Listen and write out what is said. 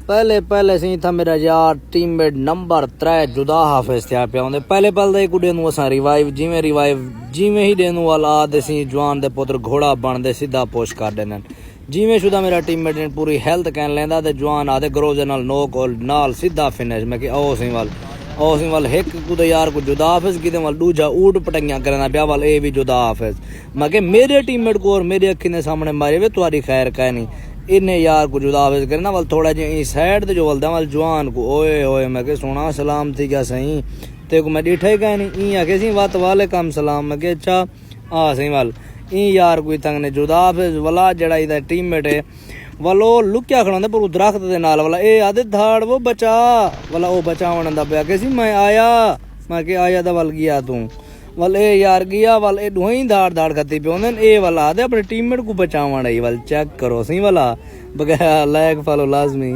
पहले पहले सी था मेरा यार टीममेट नंबर 3 जुदा हाफिज थे पे आंदे पहले पहले एक उड़े नु असा रिवाइव जिवें ही देनु वाला आदे सी जवान दे पुत्र घोड़ा बनदे सीधा पुश कर देने जिवें शुदा मेरा टीममेट ने पूरी हेल्थ कहन लेंदा ते जवान आदे ग्रोज नाल नोक और नाल सीधा फिनिश मैं कि ओ सी वाल एक कुदे यार को जुदा हाफिज किते वाल दूजा ऊट पटंगियां करना पिया वाल ए भी जुदा हाफिज मैं कि मेरे टीममेट को और मेरी अखी ने सामने मारे वे तुम्हारी खैर कह नहीं इन्हें यार को जुदा हाफिज करना वाल थोड़ा जी साइड ते जो वलदा वाल जवान को ओए ओए मैं के सोना सलाम थी क्या सही ते को मैं डिठा ही कह नहीं ई आके सी वात वाले कम सलाम मैं के अच्छा आ सही वाल ई यार कोई तंग ने जुदा हाफिज वाला जड़ा इदा टीममेट है वालो लुक्या खड़ा पर दरख्त दे नाल वाला ए आदे धाड़ वो बचा वाला ओ बचावन दा पिया के सी मैं आया मैं के आया दा वाल गया तू वाल ए यार गया वाल ए दोही धाड़ खत्ती पे होंदे ए वाला आदे अपने टीममेट को बचावन आई वाल चेक करो सी वाला बगैर लायक फॉलो लाजमी।